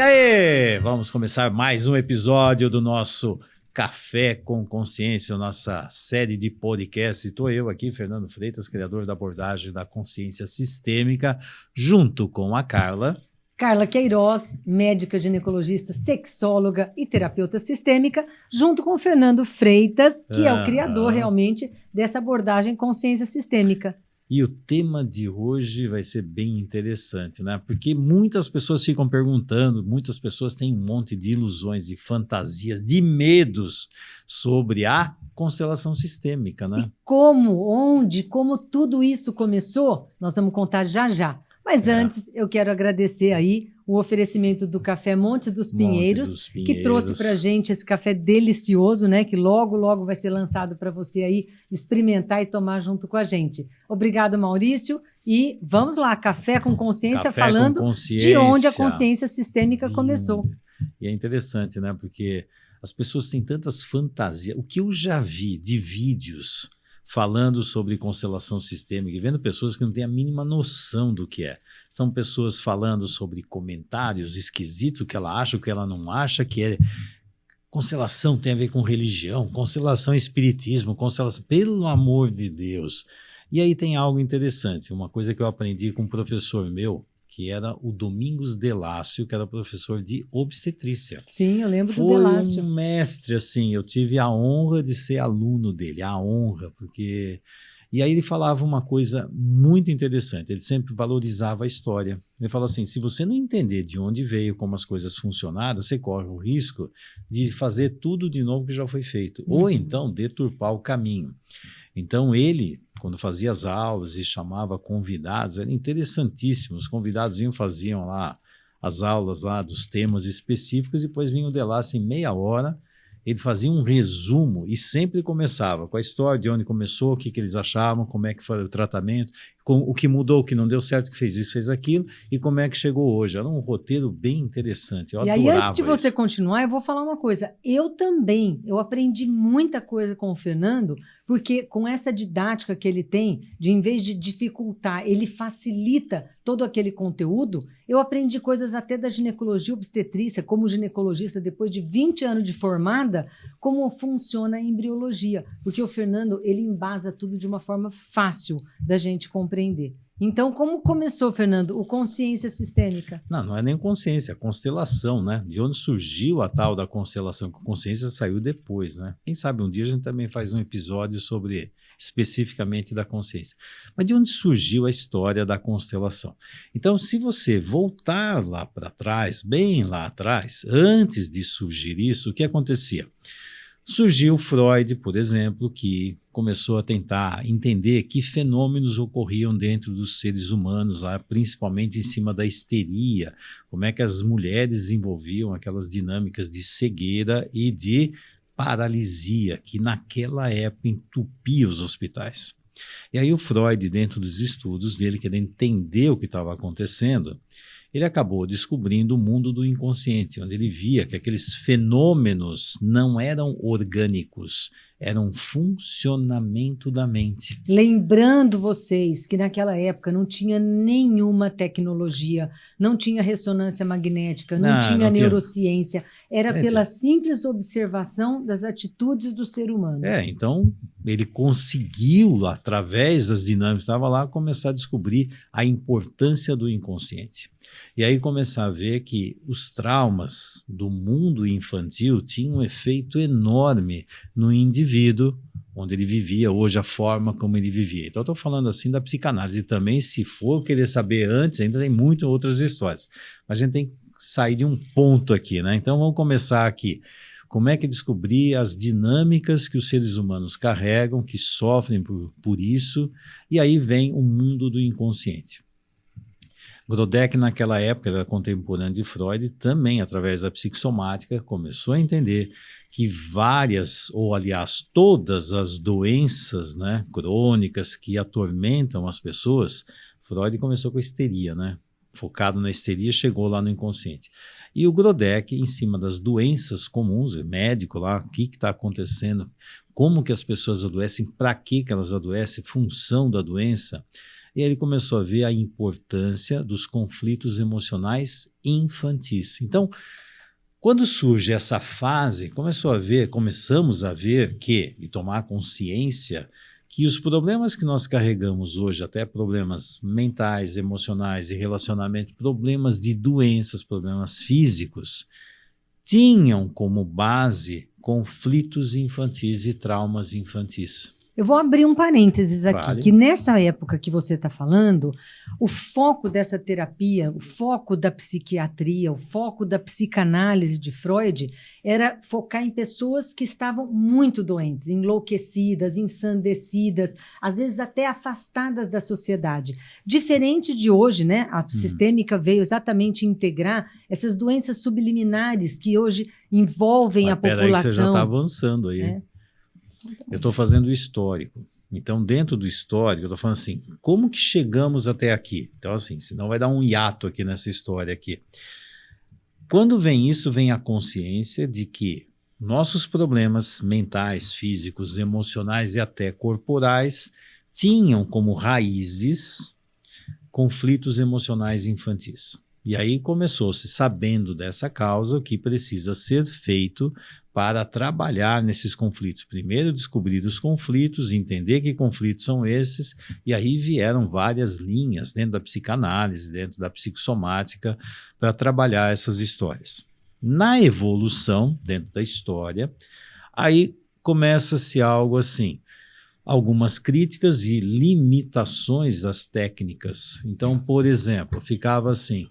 E aí, vamos começar mais um episódio do nosso Café com Consciência, nossa série de podcasts. Estou eu aqui, Fernando Freitas, criador da abordagem da consciência sistêmica, junto com a Carla Queiroz, médica ginecologista, sexóloga e terapeuta sistêmica, junto com o Fernando Freitas, que é o criador realmente dessa abordagem consciência sistêmica. E o tema de hoje vai ser bem interessante, né? Porque muitas pessoas ficam perguntando, muitas pessoas têm um monte de ilusões, de fantasias, de medos sobre a constelação sistêmica, né? E como tudo isso começou, nós vamos contar já. Mas antes, eu quero agradecer aí o oferecimento do Café Monte dos Pinheiros, que trouxe para a gente esse café delicioso, né? Que logo vai ser lançado para você aí experimentar e tomar junto com a gente. Obrigado, Maurício. E vamos lá, Café com Consciência, falando de onde a consciência sistêmica começou. E é interessante, né? Porque as pessoas têm tantas fantasias. O que eu já vi de vídeos falando sobre constelação sistêmica e vendo pessoas que não têm a mínima noção do que é. São pessoas falando sobre comentários esquisitos, que ela acha, o que ela não acha, que é constelação tem a ver com religião, constelação é espiritismo, constelação, pelo amor de Deus. E aí tem algo interessante, uma coisa que eu aprendi com um professor meu, que era o Domingos Delácio, que era professor de obstetrícia. Sim, eu lembro do Delácio. Foi um mestre, assim, eu tive a honra de ser aluno dele, a honra, porque... E aí ele falava uma coisa muito interessante, ele sempre valorizava a história. Ele falou assim, se você não entender de onde veio, como as coisas funcionaram, você corre o risco de fazer tudo de novo que já foi feito, ou então deturpar o caminho. Então ele, quando fazia as aulas e chamava convidados, era interessantíssimo, os convidados faziam lá as aulas lá dos temas específicos e depois vinha o Delácio em meia hora, ele fazia um resumo e sempre começava com a história de onde começou, o que eles achavam, como é que foi o tratamento, o que mudou, o que não deu certo, o que fez isso, fez aquilo e como é que chegou hoje. Era um roteiro bem interessante, eu adorava. E aí, antes de você continuar, eu vou falar uma coisa. Eu aprendi muita coisa com o Fernando, porque com essa didática que ele tem, de em vez de dificultar, ele facilita todo aquele conteúdo. Eu aprendi coisas até da ginecologia obstetrícia, como ginecologista, depois de 20 anos de formada, como funciona a embriologia. Porque o Fernando, ele embasa tudo de uma forma fácil da gente compreender. Então, como começou, Fernando, o consciência sistêmica? Não é nem consciência, é constelação, né? De onde surgiu a tal da constelação, que a consciência saiu depois, né? Quem sabe um dia a gente também faz um episódio sobre especificamente da consciência. Mas de onde surgiu a história da constelação? Então, se você voltar lá para trás, bem lá atrás, antes de surgir isso, o que acontecia? Surgiu Freud, por exemplo, que começou a tentar entender que fenômenos ocorriam dentro dos seres humanos, lá, principalmente em cima da histeria, como é que as mulheres desenvolviam aquelas dinâmicas de cegueira e de paralisia, que naquela época entupia os hospitais. E aí o Freud, dentro dos estudos dele, querendo entender o que estava acontecendo, ele acabou descobrindo o mundo do inconsciente, onde ele via que aqueles fenômenos não eram orgânicos, eram funcionamento da mente. Lembrando vocês que naquela época não tinha nenhuma tecnologia, não tinha ressonância magnética, não tinha neurociência, era pela simples observação das atitudes do ser humano. Então ele conseguiu, através das dinâmicas que estava lá, começar a descobrir a importância do inconsciente. E aí começar a ver que os traumas do mundo infantil tinham um efeito enorme no indivíduo, onde ele vivia, hoje a forma como ele vivia. Então eu estou falando assim da psicanálise também, se for querer saber antes, ainda tem muitas outras histórias. Mas a gente tem que sair de um ponto aqui, né? Então vamos começar aqui. Como é que descobrir as dinâmicas que os seres humanos carregam, que sofrem por isso, e aí vem o mundo do inconsciente. Grodeck, naquela época, era contemporâneo de Freud, também, através da psicossomática, começou a entender que várias, ou aliás, todas as doenças, né, crônicas que atormentam as pessoas, Freud começou com a histeria, né? Focado na histeria, chegou lá no inconsciente. E o Grodeck, em cima das doenças comuns, médico lá, o que está acontecendo, como que as pessoas adoecem, para que elas adoecem, função da doença, E aí ele começou a ver a importância dos conflitos emocionais infantis. Então, quando surge essa fase, começamos a ver e tomar consciência que os problemas que nós carregamos hoje, até problemas mentais, emocionais e relacionamento, problemas de doenças, problemas físicos, tinham como base conflitos infantis e traumas infantis. Eu vou abrir um parênteses aqui, Vale. que nessa época que você está falando, o foco dessa terapia, o foco da psiquiatria, o foco da psicanálise de Freud era focar em pessoas que estavam muito doentes, enlouquecidas, ensandecidas, às vezes até afastadas da sociedade. Diferente de hoje, né? A sistêmica veio exatamente integrar essas doenças subliminares que hoje envolvem a população. Peraí que você já está avançando aí. É. Eu estou fazendo o histórico. Então, dentro do histórico, eu estou falando assim, como que chegamos até aqui? Então, assim, senão vai dar um hiato aqui nessa história aqui. Quando vem isso, vem a consciência de que nossos problemas mentais, físicos, emocionais e até corporais tinham como raízes conflitos emocionais infantis. E aí começou-se, sabendo dessa causa, o que precisa ser feito para trabalhar nesses conflitos. Primeiro, descobrir os conflitos, entender que conflitos são esses, e aí vieram várias linhas dentro da psicanálise, dentro da psicossomática, para trabalhar essas histórias. Na evolução, dentro da história, aí começa-se algo assim, algumas críticas e limitações às técnicas. Então, por exemplo, ficava assim...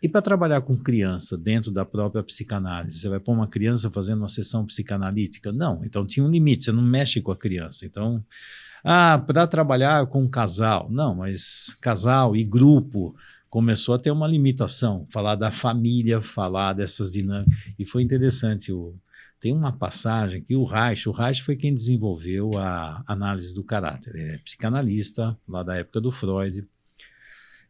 E para trabalhar com criança dentro da própria psicanálise, você vai pôr uma criança fazendo uma sessão psicanalítica? Não, então tinha um limite, você não mexe com a criança. Então, para trabalhar com um casal, não, mas casal e grupo começou a ter uma limitação, falar da família, falar dessas dinâmicas. E foi interessante, tem uma passagem que o Reich foi quem desenvolveu a análise do caráter, é psicanalista lá da época do Freud.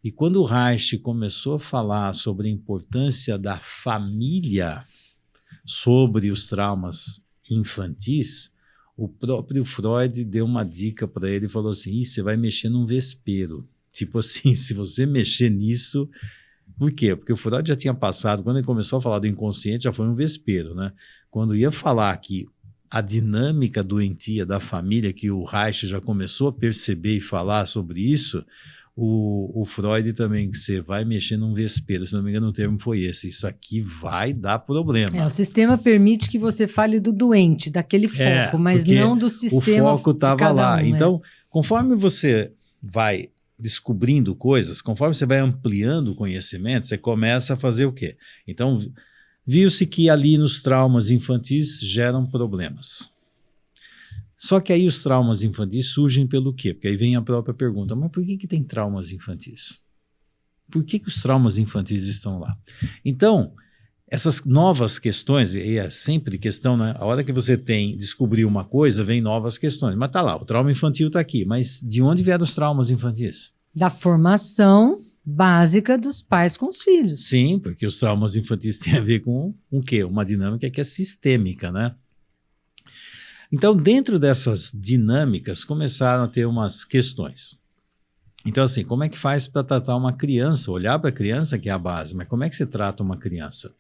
E quando o Reich começou a falar sobre a importância da família sobre os traumas infantis, o próprio Freud deu uma dica para ele e falou assim, você vai mexer num vespeiro. Tipo assim, se você mexer nisso... Por quê? Porque o Freud já tinha passado, quando ele começou a falar do inconsciente, já foi um vespeiro, né? Quando ia falar que a dinâmica doentia da família, que o Reich já começou a perceber e falar sobre isso... O Freud também, que você vai mexer num vespeiro, se não me engano o termo foi esse, isso aqui vai dar problema. O sistema permite que você fale do doente, daquele foco, mas não do sistema. O foco estava lá. Então, conforme você vai descobrindo coisas, conforme você vai ampliando o conhecimento, você começa a fazer o quê? Então, viu-se que ali nos traumas infantis geram problemas. Só que aí os traumas infantis surgem pelo quê? Porque aí vem a própria pergunta, mas por que tem traumas infantis? Por que os traumas infantis estão lá? Então, essas novas questões, e é sempre questão, né? A hora que você descobrir uma coisa, vem novas questões. Mas tá lá, o trauma infantil está aqui, mas de onde vieram os traumas infantis? Da formação básica dos pais com os filhos. Sim, porque os traumas infantis têm a ver com o quê? Uma dinâmica que é sistêmica, né? Então, dentro dessas dinâmicas, começaram a ter umas questões. Então, assim, como é que faz para tratar uma criança? Olhar para a criança, que é a base, mas como é que se trata uma criança?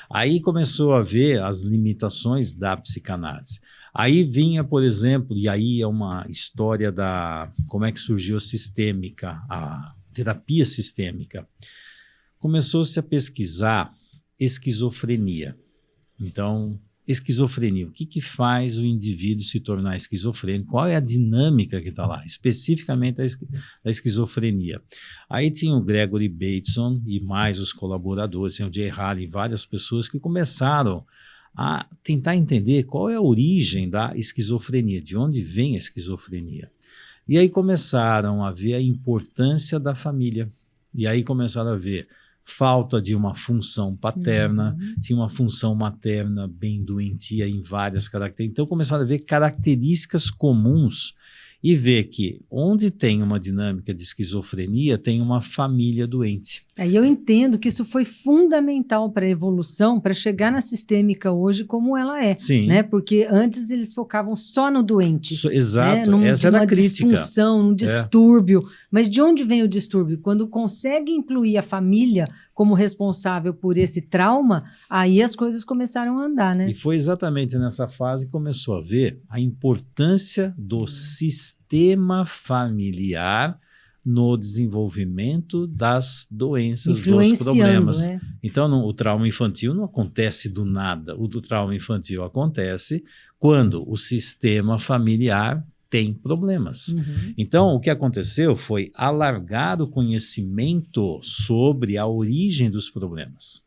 Aí começou a ver as limitações da psicanálise. Aí vinha, por exemplo, e aí é uma história da como é que surgiu a sistêmica, a terapia sistêmica. Começou-se a pesquisar esquizofrenia. Então... esquizofrenia, o que faz o indivíduo se tornar esquizofrênico? Qual é a dinâmica que está lá? Especificamente a esquizofrenia. Aí tinha o Gregory Bateson e mais os colaboradores, tinha o Jay Haley, várias pessoas que começaram a tentar entender qual é a origem da esquizofrenia, de onde vem a esquizofrenia. E aí começaram a ver a importância da família. E aí começaram a ver falta de uma função paterna, tinha uma função materna bem doentia em várias características. Então começaram a ver características comuns e vê que onde tem uma dinâmica de esquizofrenia, tem uma família doente. Aí eu entendo que isso foi fundamental para a evolução, para chegar na sistêmica hoje como ela é. Sim. Né? Porque antes eles focavam só no doente. Exato, né? Essa era a crítica. Disfunção, num distúrbio. Mas de onde vem o distúrbio? Quando consegue incluir a família como responsável por esse trauma, aí as coisas começaram a andar, né? E foi exatamente nessa fase que começou a ver a importância do sistema familiar no desenvolvimento das doenças, dos problemas. Né? Então, o trauma infantil não acontece do nada. O do trauma infantil acontece quando o sistema familiar tem problemas. Então, o que aconteceu foi alargar o conhecimento sobre a origem dos problemas.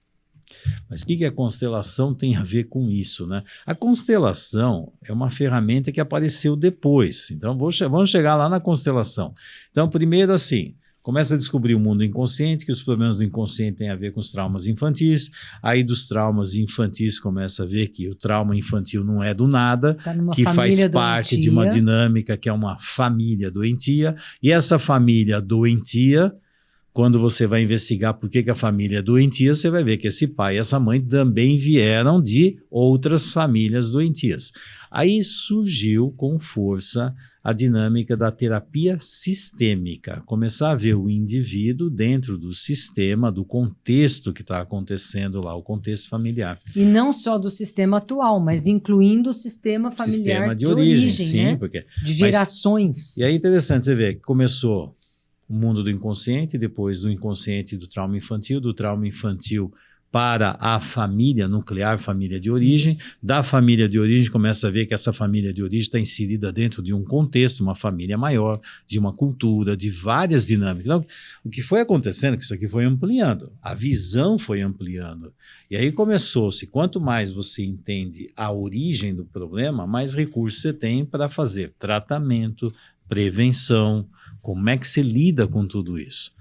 Mas o que a constelação tem a ver com isso, né? A constelação é uma ferramenta que apareceu depois. Então, vamos chegar lá na constelação. Então, primeiro assim, começa a descobrir o mundo inconsciente, que os problemas do inconsciente têm a ver com os traumas infantis. Aí, dos traumas infantis, começa a ver que o trauma infantil não é do nada, que faz parte de uma dinâmica que é uma família doentia. E essa família doentia, quando você vai investigar por que a família é doentia, você vai ver que esse pai e essa mãe também vieram de outras famílias doentias. Aí surgiu com força a dinâmica da terapia sistêmica, começar a ver o indivíduo dentro do sistema, do contexto que está acontecendo lá, o contexto familiar. E não só do sistema atual, mas incluindo o sistema familiar sistema de origem, sim, né? Porque, de gerações. E aí é interessante você ver que começou o mundo do inconsciente, depois do inconsciente do trauma infantil para a família nuclear, família de origem. Isso. Da família de origem, começa a ver que essa família de origem está inserida dentro de um contexto, uma família maior, de uma cultura, de várias dinâmicas. Então, o que foi acontecendo, que isso aqui foi ampliando, a visão foi ampliando. E aí começou-se, quanto mais você entende a origem do problema, mais recursos você tem para fazer tratamento, prevenção, como é que você lida com tudo isso.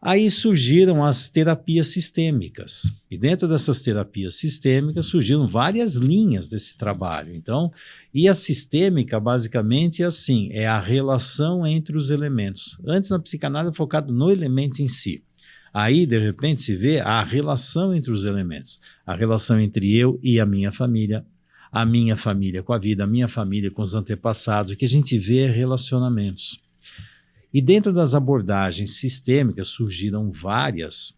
Aí surgiram as terapias sistêmicas. E dentro dessas terapias sistêmicas surgiram várias linhas desse trabalho. Então, e a sistêmica basicamente é assim, é a relação entre os elementos. Antes na psicanálise focado no elemento em si. Aí, de repente, se vê a relação entre os elementos. A relação entre eu e a minha família com a vida, a minha família com os antepassados. O que a gente vê é relacionamentos. E dentro das abordagens sistêmicas surgiram várias.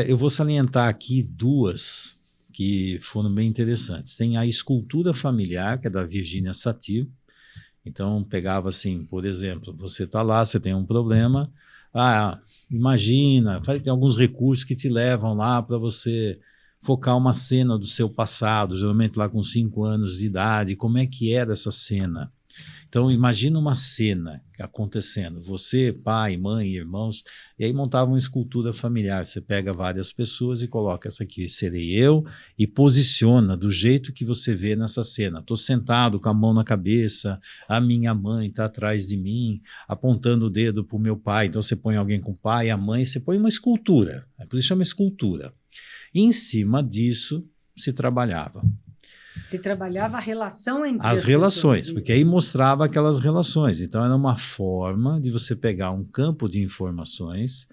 Eu vou salientar aqui duas que foram bem interessantes. Tem a escultura familiar, que é da Virginia Satir. Então, pegava assim, por exemplo, você está lá, você tem um problema. Imagina, tem alguns recursos que te levam lá para você focar uma cena do seu passado, geralmente lá com 5 anos de idade. Como é que era essa cena? Então, imagina uma cena acontecendo, você, pai, mãe, irmãos, e aí montava uma escultura familiar. Você pega várias pessoas e coloca, essa aqui serei eu, e posiciona do jeito que você vê nessa cena. Estou sentado com a mão na cabeça, a minha mãe está atrás de mim, apontando o dedo para o meu pai. Então, você põe alguém com o pai, a mãe, você põe uma escultura, por isso chama escultura. E em cima disso se trabalhava. Se trabalhava a relação entre as relações, pessoas, porque aí mostrava aquelas relações. Então, era uma forma de você pegar um campo de informações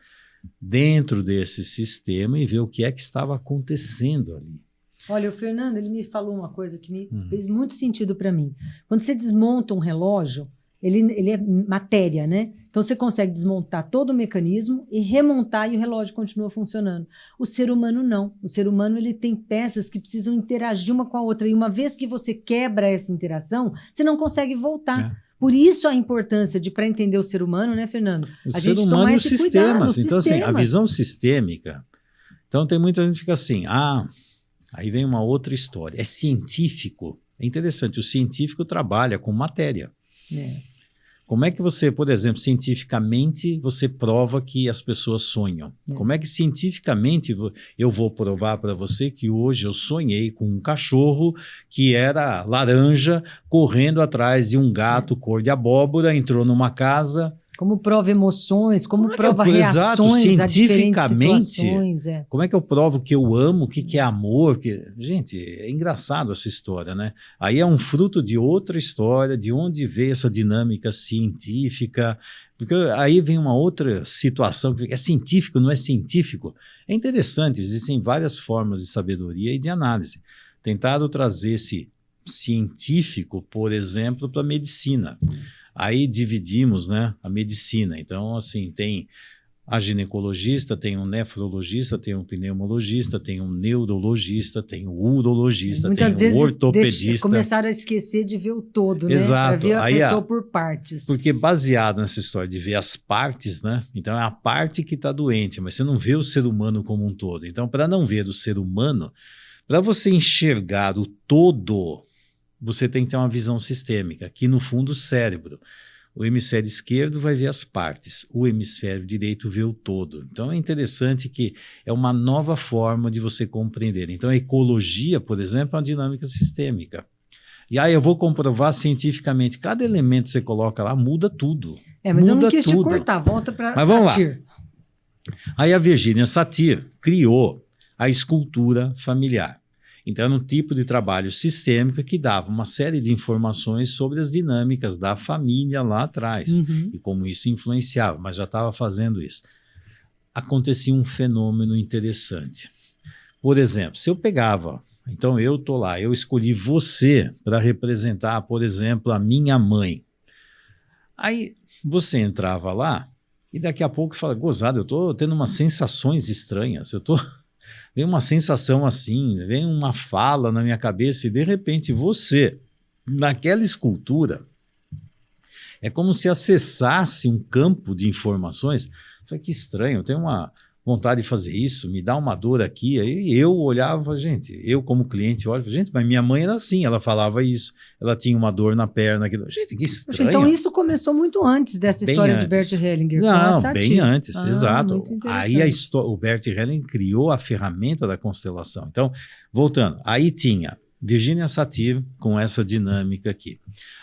dentro desse sistema e ver o que é que estava acontecendo ali. Olha, o Fernando, ele me falou uma coisa que me fez muito sentido para mim. Quando você desmonta um relógio, ele é matéria, né? Então, você consegue desmontar todo o mecanismo e remontar e o relógio continua funcionando. O ser humano não. O ser humano ele tem peças que precisam interagir uma com a outra. E uma vez que você quebra essa interação, você não consegue voltar. Por isso a importância de, para entender o ser humano, né, Fernando? A gente ser humano e os sistemas. Então, assim, a visão sistêmica. Então, tem muita gente que fica assim, aí vem uma outra história. É científico. É interessante, o científico trabalha com matéria. Como é que você, por exemplo, cientificamente, você prova que as pessoas sonham? Como é que cientificamente eu vou provar para você que hoje eu sonhei com um cachorro que era laranja, correndo atrás de um gato cor de abóbora, entrou numa casa Como prova emoções, como Como é prova que eu- exato, reações a diferentes cientificamente, situações. É. Como é que eu provo que eu amo, o que, que é amor? Gente, é engraçado essa história, né? Aí é um fruto de outra história, de onde veio essa dinâmica científica, porque aí vem uma outra situação, que é científico, não é científico. É interessante, existem várias formas de sabedoria e de análise. Tentaram trazer esse científico, por exemplo, para a medicina. Aí dividimos, né, a medicina. Então, assim, tem a ginecologista, tem um nefrologista, tem um pneumologista, tem um neurologista, tem um urologista, Muitas tem um vezes ortopedista. começaram a esquecer de ver o todo, né? Exato. Para ver a Aí, pessoa por partes. porque baseado nessa história de ver as partes, né? Então é a parte que está doente, mas você não vê o ser humano como um todo. Então, para não ver o ser humano, para você enxergar o todo, você tem que ter uma visão sistêmica, que no fundo o cérebro. O hemisfério esquerdo vai ver as partes, o hemisfério direito vê o todo. Então é interessante que é uma nova forma de você compreender. Então a ecologia, por exemplo, é uma dinâmica sistêmica. E aí eu vou comprovar cientificamente, cada elemento que você coloca lá muda tudo. Mas muda eu não quis tudo. te cortar, volta para Mas vamos Satir. Aí a Virginia Satir criou a escultura familiar. Então, era um tipo de trabalho sistêmico que dava uma série de informações sobre as dinâmicas da família lá atrás e como isso influenciava, mas já estava fazendo isso. Acontecia um fenômeno interessante. Por exemplo, se eu pegava, então eu estou lá, eu escolhi você para representar, por exemplo, a minha mãe. Aí você entrava lá e daqui a pouco fala, gozado, eu estou tendo umas sensações estranhas, vem uma sensação assim, vem uma fala na minha cabeça e de repente você, naquela escultura, é como se acessasse um campo de informações. Eu falei, que estranho, eu tenho uma vontade de fazer isso, me dá uma dor aqui. Aí eu olhava, gente, eu como cliente olho, gente, mas minha mãe era assim, ela falava isso, ela tinha uma dor na perna. Gente, que estranho. Então isso começou muito antes dessa história de Bert Hellinger. Não, bem antes, exato. Aí o Bert Hellinger criou a ferramenta da constelação. Então, voltando, aí tinha Virginia Satir com essa dinâmica aqui.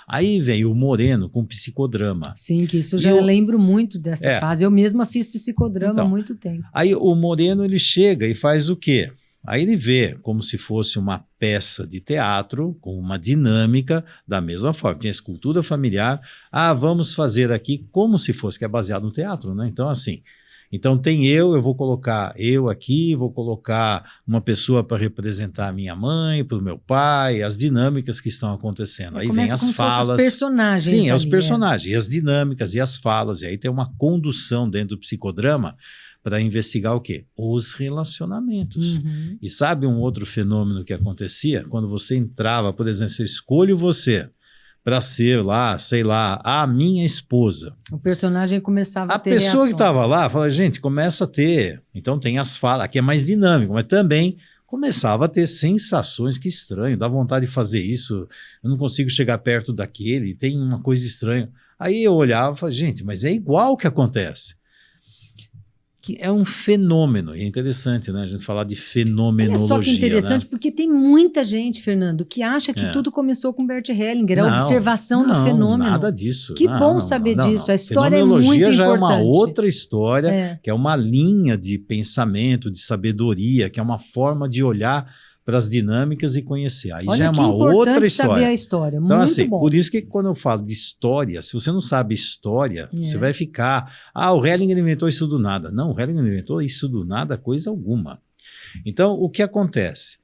Aí vem o Moreno com psicodrama. Sim, que isso eu lembro muito dessa fase. Eu mesma fiz psicodrama há muito tempo. Aí o Moreno ele chega e faz o quê? Aí ele vê como se fosse uma peça de teatro com uma dinâmica da mesma forma. Tinha escultura familiar. Vamos fazer aqui como se fosse, que é baseado no teatro, né? Então, assim... Então tem eu vou colocar eu aqui, vou colocar uma pessoa para representar a minha mãe, para o meu pai, as dinâmicas que estão acontecendo. Aí vem as falas. Os personagens. Sim, os personagens, e as dinâmicas e as falas. E aí tem uma condução dentro do psicodrama para investigar o quê? Os relacionamentos. E sabe um outro fenômeno que acontecia? Quando você entrava, por exemplo, eu escolho você para ser lá, sei lá, a minha esposa. O personagem começava a ter pessoa reações. Que estava lá, fala, gente, começa a ter, então tem as falas, aqui é mais dinâmico, mas também começava a ter sensações, que estranho, dá vontade de fazer isso, eu não consigo chegar perto daquele, tem uma coisa estranha. Aí eu olhava e falava, gente, mas é igual o que acontece. Que é um fenômeno, e é interessante, né, a gente falar de fenomenologia. Olha só que interessante, né? Porque tem muita gente, Fernando, que acha que tudo começou com Bert Hellinger, a observação do fenômeno. Nada disso. Que bom saber disso, a história é muito importante. Já é uma outra história, que é uma linha de pensamento, de sabedoria, que é uma forma de olhar para as dinâmicas e conhecer. Aí já é uma outra história. Saber a história. Então, muito assim, bom. Por isso que quando eu falo de história, se você não sabe história, você vai ficar... o Hellinger inventou isso do nada. Não, o Hellinger inventou isso do nada, coisa alguma. Então, o que acontece?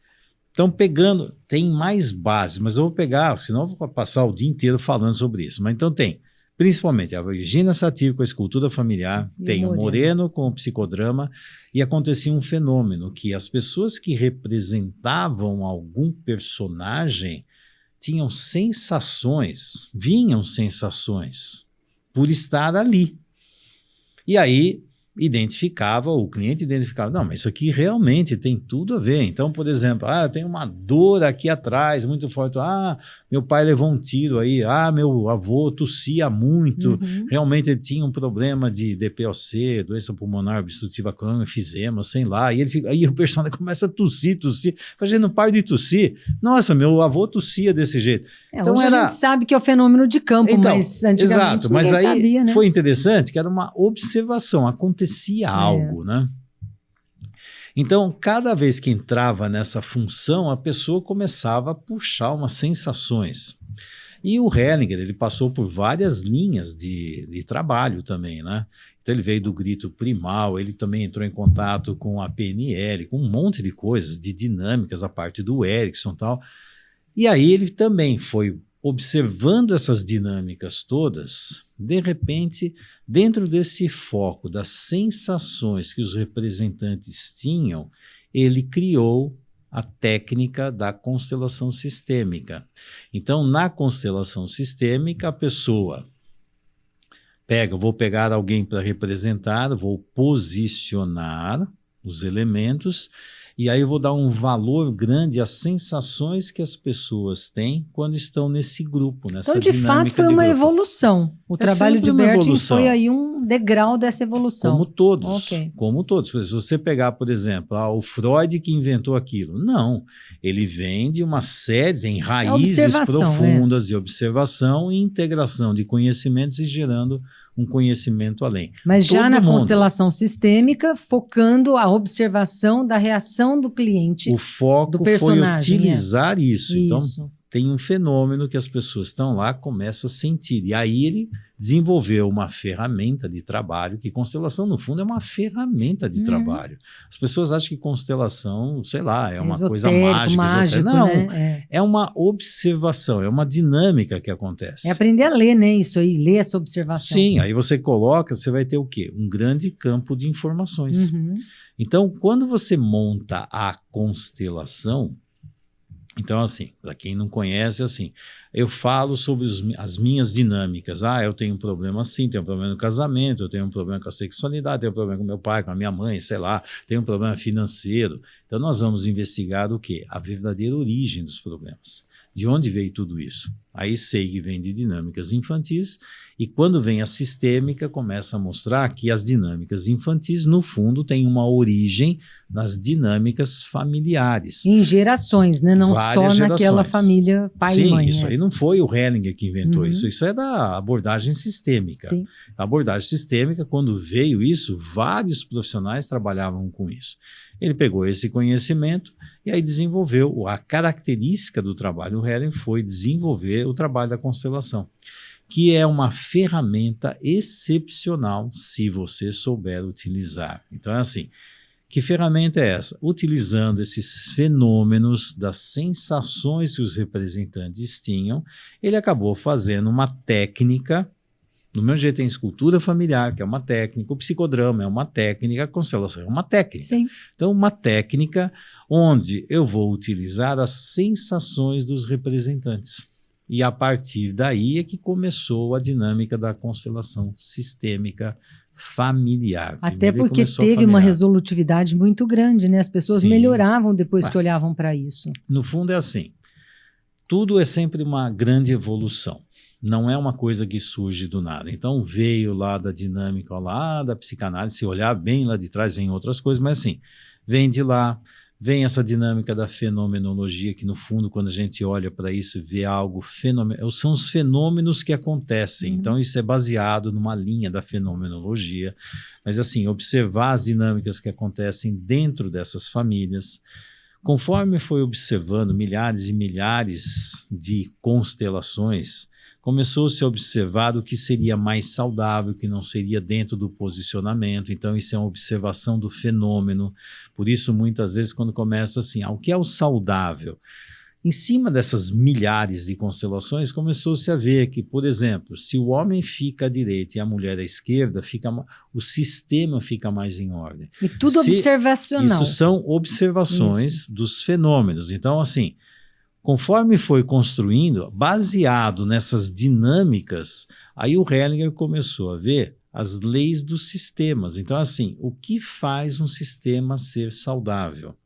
Então, pegando... Tem mais base, mas eu vou pegar, senão eu vou passar o dia inteiro falando sobre isso. Mas então tem... Principalmente a Virginia Satir com a escultura familiar, tem o Moreno com o psicodrama, e acontecia um fenômeno que as pessoas que representavam algum personagem tinham sensações, vinham sensações por estar ali. E aí o cliente identificava, não, mas isso aqui realmente tem tudo a ver. Então, por exemplo, eu tenho uma dor aqui atrás muito forte, meu pai levou um tiro aí, meu avô tossia muito, realmente ele tinha um problema de DPOC, doença pulmonar obstrutiva crônica, enfisema, sei lá, e aí o personagem começa a tossir, fala, não para de tossir, nossa, meu avô tossia desse jeito. Então, hoje a gente sabe que é o fenômeno de campo, então, mas antigamente ninguém sabia, né? Foi interessante que era uma observação, acontecia algo, né? Então, cada vez que entrava nessa função, a pessoa começava a puxar umas sensações. E o Hellinger, ele passou por várias linhas de trabalho também, né? Então, ele veio do grito primal, ele também entrou em contato com a PNL, com um monte de coisas, de dinâmicas, a parte do Erickson e tal. E aí ele também foi observando essas dinâmicas todas, de repente, dentro desse foco das sensações que os representantes tinham, ele criou a técnica da constelação sistêmica. Então, na constelação sistêmica, a pessoa vou pegar alguém para representar, vou posicionar os elementos, e aí eu vou dar um valor grande às sensações que as pessoas têm quando estão nesse grupo, nessa dinâmica. Então, de fato, foi uma evolução. O trabalho de Bertin foi aí um degrau dessa evolução. Como todos. Okay. Como todos. Se você pegar, por exemplo, o Freud que inventou aquilo. Não. Ele vem de uma série, tem raízes profundas de observação e integração de conhecimentos e gerando um conhecimento além. Mas já na constelação sistêmica, focando a observação da reação do cliente, o foco do personagem, foi utilizar isso. Então, tem um fenômeno que as pessoas estão lá, começam a sentir. E aí ele desenvolveu uma ferramenta de trabalho, que constelação, no fundo, é uma ferramenta de trabalho. As pessoas acham que constelação, sei lá, é uma coisa mágica. Não, né? É uma observação, é uma dinâmica que acontece. É aprender a ler, né? Isso aí, ler essa observação. Sim, aí você vai ter o quê? Um grande campo de informações. Então, quando você monta a constelação, então, assim, para quem não conhece, assim, eu falo sobre as minhas dinâmicas. Eu tenho um problema assim, tenho um problema no casamento, eu tenho um problema com a sexualidade, tenho um problema com meu pai, com a minha mãe, sei lá, tenho um problema financeiro. Então, nós vamos investigar o quê? A verdadeira origem dos problemas. De onde veio tudo isso? Aí sei que vem de dinâmicas infantis, e quando vem a sistêmica, começa a mostrar que as dinâmicas infantis, no fundo, têm uma origem nas dinâmicas familiares. Em gerações, né? Não só naquela família pai e mãe. Sim, isso aí não foi o Hellinger que inventou isso. Isso é da abordagem sistêmica. Sim. A abordagem sistêmica, quando veio isso, vários profissionais trabalhavam com isso. Ele pegou esse conhecimento e aí desenvolveu a característica do trabalho. O Hellinger foi desenvolver o trabalho da constelação, que é uma ferramenta excepcional se você souber utilizar. Então é assim, que ferramenta é essa? Utilizando esses fenômenos das sensações que os representantes tinham, ele acabou fazendo uma técnica. No meu jeito tem escultura familiar, que é uma técnica, o psicodrama é uma técnica, a constelação é uma técnica. Sim. Então, uma técnica onde eu vou utilizar as sensações dos representantes. E a partir daí é que começou a dinâmica da constelação sistêmica familiar. Até porque teve uma resolutividade muito grande, né? As pessoas melhoravam depois que olhavam para isso. No fundo é assim, tudo é sempre uma grande evolução. Não é uma coisa que surge do nada. Então veio lá da dinâmica, lá da psicanálise, se olhar bem lá de trás, vem outras coisas, mas assim, vem de lá, vem essa dinâmica da fenomenologia, que no fundo, quando a gente olha para isso, vê algo fenomenal, são os fenômenos que acontecem. Então isso é baseado numa linha da fenomenologia, mas assim, observar as dinâmicas que acontecem dentro dessas famílias. Conforme foi observando milhares e milhares de constelações, começou-se a observar o que seria mais saudável, o que não seria dentro do posicionamento. Então isso é uma observação do fenômeno. Por isso, muitas vezes, quando começa assim, o que é o saudável? Em cima dessas milhares de constelações, começou-se a ver que, por exemplo, se o homem fica à direita e a mulher à esquerda, o sistema fica mais em ordem. E tudo observacional. Isso são observações dos fenômenos. Então, assim, conforme foi construindo, baseado nessas dinâmicas, aí o Hellinger começou a ver as leis dos sistemas. Então, assim, o que faz um sistema ser saudável?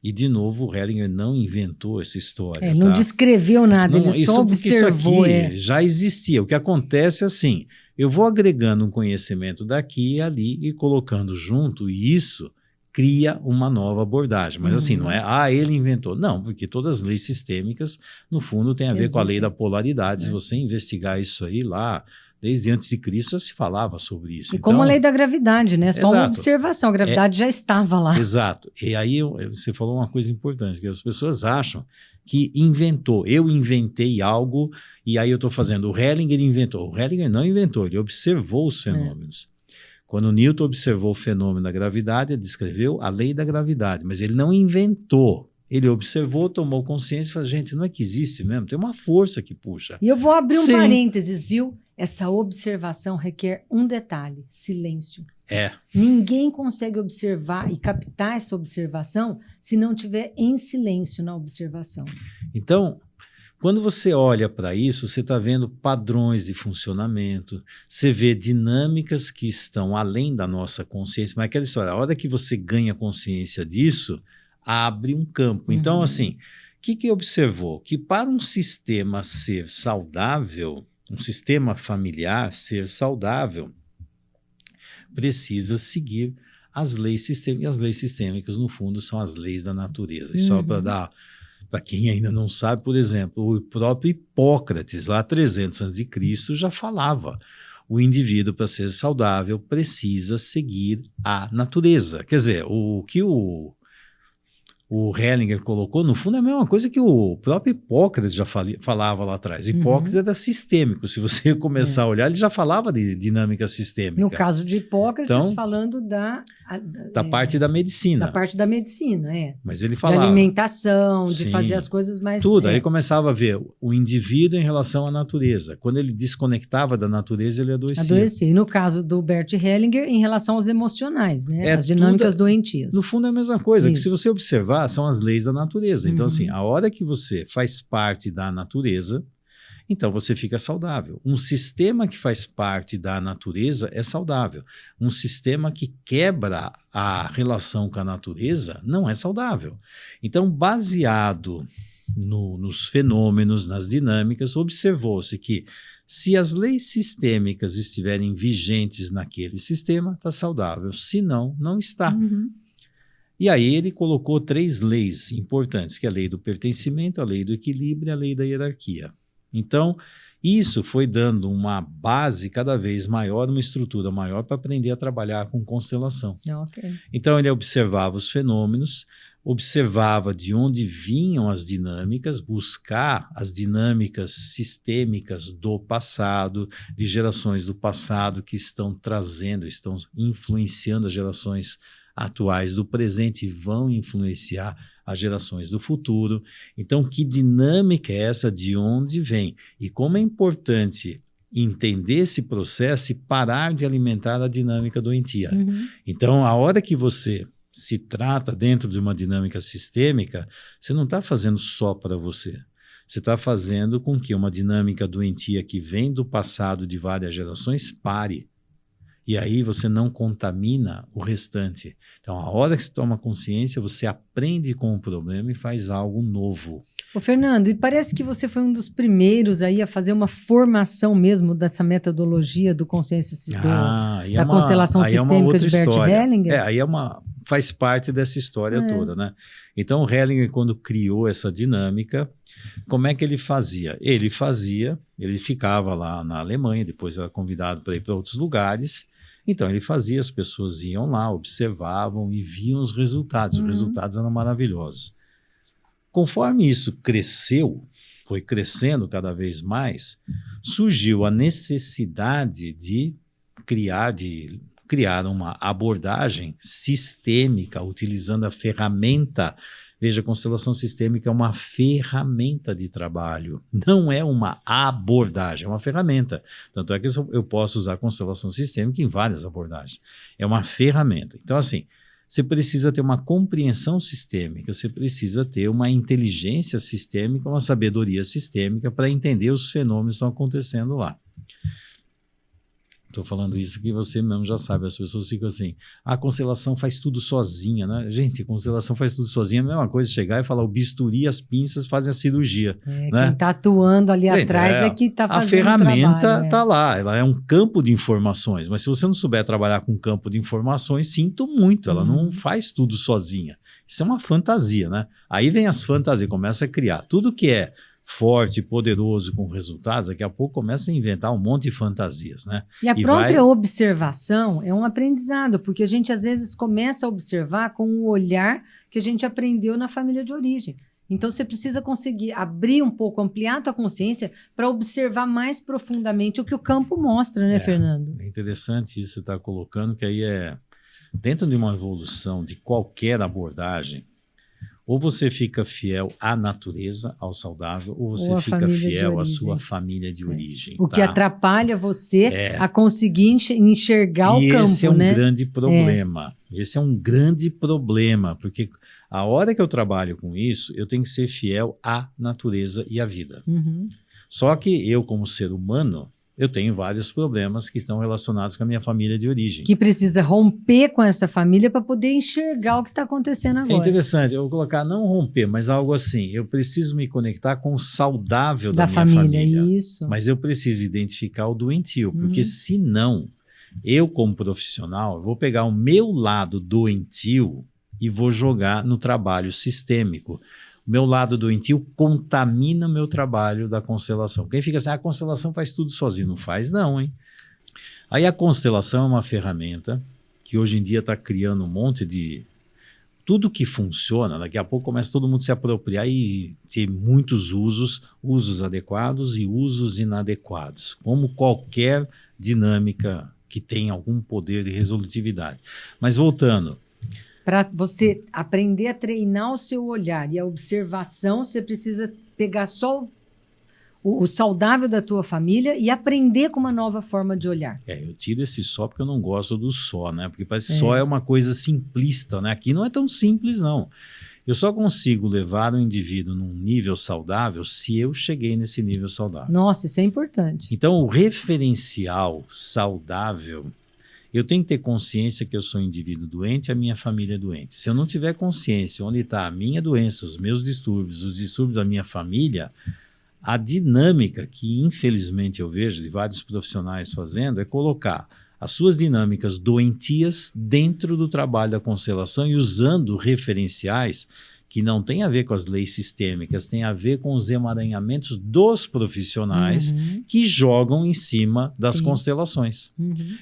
E, de novo, o Hellinger não inventou essa história. Ele não descreveu nada, não, ele só observou. Isso aqui já existia. O que acontece é assim, eu vou agregando um conhecimento daqui e ali e colocando junto, e isso cria uma nova abordagem. Mas assim, não é, ele inventou. Não, porque todas as leis sistêmicas, no fundo, têm a ver com a lei da polaridade. Se você investigar isso aí lá, desde antes de Cristo já se falava sobre isso. E como a lei da gravidade, né? Só uma observação, a gravidade já estava lá. Exato. E aí você falou uma coisa importante, que as pessoas acham que inventou. Eu inventei algo e aí eu estou fazendo. O Hellinger inventou. O Hellinger não inventou, ele observou os fenômenos. Quando Newton observou o fenômeno da gravidade, ele descreveu a lei da gravidade, mas ele não inventou. Ele observou, tomou consciência e falou, gente, não é que existe mesmo, tem uma força que puxa. E eu vou abrir um parênteses, viu? Essa observação requer um detalhe, silêncio. Ninguém consegue observar e captar essa observação se não tiver em silêncio na observação. Então, quando você olha para isso, você está vendo padrões de funcionamento, você vê dinâmicas que estão além da nossa consciência, mas aquela história, a hora que você ganha consciência disso, abre um campo. Então, assim, o que observou? Que para um sistema ser saudável, um sistema familiar ser saudável, precisa seguir as leis sistêmicas. E as leis sistêmicas, no fundo, são as leis da natureza. E só para dar... Para quem ainda não sabe, por exemplo, o próprio Hipócrates, lá 300 a.C., já falava: o indivíduo, para ser saudável, precisa seguir a natureza. Quer dizer, o que o Hellinger colocou, no fundo, é a mesma coisa que o próprio Hipócrates já falava lá atrás. Hipócrates era sistêmico. Se você começar a olhar, ele já falava de dinâmica sistêmica. No caso de Hipócrates, então, falando da parte da medicina. Da parte da medicina, Mas ele falava... De alimentação, de fazer as coisas mais... Tudo. Aí começava a ver o indivíduo em relação à natureza. Quando ele desconectava da natureza, ele adoecia. E no caso do Bert Hellinger, em relação aos emocionais, né? As dinâmicas doentias. No fundo é a mesma coisa, que se você observar, são as leis da natureza. Então, assim, a hora que você faz parte da natureza, então você fica saudável. Um sistema que faz parte da natureza é saudável. Um sistema que quebra a relação com a natureza não é saudável. Então, baseado nos fenômenos, nas dinâmicas, observou-se que se as leis sistêmicas estiverem vigentes naquele sistema, está saudável. Se não, não está. E aí ele colocou 3 leis importantes, que é a lei do pertencimento, a lei do equilíbrio e a lei da hierarquia. Então, isso foi dando uma base cada vez maior, uma estrutura maior para aprender a trabalhar com constelação. Então, ele observava os fenômenos, observava de onde vinham as dinâmicas, buscar as dinâmicas sistêmicas do passado, de gerações do passado que estão trazendo, estão influenciando as gerações atuais do presente e vão influenciar as gerações do futuro. Então, que dinâmica é essa? De onde vem? E como é importante entender esse processo e parar de alimentar a dinâmica doentia. Então, a hora que você se trata dentro de uma dinâmica sistêmica, você não está fazendo só para você. Você está fazendo com que uma dinâmica doentia que vem do passado de várias gerações pare. E aí você não contamina o restante. Então, a hora que você toma consciência, você aprende com o problema e faz algo novo. Ô, Fernando, e parece que você foi um dos primeiros aí a fazer uma formação mesmo dessa metodologia do consciência da constelação sistêmica de Bert Hellinger. Aí faz parte dessa história toda, né? Então, o Hellinger, quando criou essa dinâmica, como é que ele fazia? Ele ficava lá na Alemanha, depois era convidado para ir para outros lugares. Então, ele fazia, as pessoas iam lá, observavam e viam os resultados. Os resultados eram maravilhosos. Conforme isso cresceu, foi crescendo cada vez mais, surgiu a necessidade de criar uma abordagem sistêmica, utilizando a ferramenta. Veja, a constelação sistêmica é uma ferramenta de trabalho, não é uma abordagem, é uma ferramenta. Tanto é que eu posso usar a constelação sistêmica em várias abordagens. É uma ferramenta. Então, assim, você precisa ter uma compreensão sistêmica, você precisa ter uma inteligência sistêmica, uma sabedoria sistêmica para entender os fenômenos que estão acontecendo lá. Estou falando isso que você mesmo já sabe, as pessoas ficam assim, a constelação faz tudo sozinha, né? Gente, a constelação faz tudo sozinha, é a mesma coisa chegar e falar o bisturi e as pinças fazem a cirurgia. Né? Quem está atuando ali atrás é que está fazendo a ferramenta está lá, ela é um campo de informações, mas se você não souber trabalhar com um campo de informações, sinto muito, ela não faz tudo sozinha. Isso é uma fantasia, né? Aí vem as fantasias, começa a criar. Tudo que é forte, poderoso, com resultados, daqui a pouco começa a inventar um monte de fantasias, né? E a própria observação é um aprendizado, porque a gente às vezes começa a observar com o olhar que a gente aprendeu na família de origem. Então você precisa conseguir abrir um pouco, ampliar a tua consciência para observar mais profundamente o que o campo mostra, né, Fernando? É interessante isso que você está colocando, que aí é dentro de uma evolução de qualquer abordagem. Ou você fica fiel à natureza, ao saudável, ou você fica fiel à sua família de origem. O que atrapalha você a conseguir enxergar o campo, esse é um grande problema. Esse é um grande problema, porque a hora que eu trabalho com isso, eu tenho que ser fiel à natureza e à vida. Só que eu, como ser humano, eu tenho vários problemas que estão relacionados com a minha família de origem. Que precisa romper com essa família para poder enxergar o que está acontecendo agora. É interessante, eu vou colocar, não romper, mas algo assim, eu preciso me conectar com o saudável da minha família. Isso. Mas eu preciso identificar o doentio, porque senão, eu como profissional, eu vou pegar o meu lado doentio e vou jogar no trabalho sistêmico. O meu lado doentio contamina o meu trabalho da constelação. Quem fica assim, a constelação faz tudo sozinho. Não faz não, hein? Aí a constelação é uma ferramenta que hoje em dia está criando um monte de... Tudo que funciona, daqui a pouco começa todo mundo a se apropriar e ter muitos usos adequados e usos inadequados, como qualquer dinâmica que tenha algum poder de resolutividade. Mas voltando... Para você aprender a treinar o seu olhar e a observação, você precisa pegar só o saudável da tua família e aprender com uma nova forma de olhar. Eu tiro esse só porque eu não gosto do só, né? Porque parece que só é uma coisa simplista, né? Aqui não é tão simples, não. Eu só consigo levar o indivíduo num nível saudável se eu cheguei nesse nível saudável. Nossa, isso é importante. Então, o referencial saudável... Eu tenho que ter consciência que eu sou um indivíduo doente e a minha família é doente. Se eu não tiver consciência onde está a minha doença, os meus distúrbios, os distúrbios da minha família, a dinâmica que infelizmente eu vejo de vários profissionais fazendo é colocar as suas dinâmicas doentias dentro do trabalho da constelação e usando referenciais que não tem a ver com as leis sistêmicas, tem a ver com os emaranhamentos dos profissionais que jogam em cima das constelações.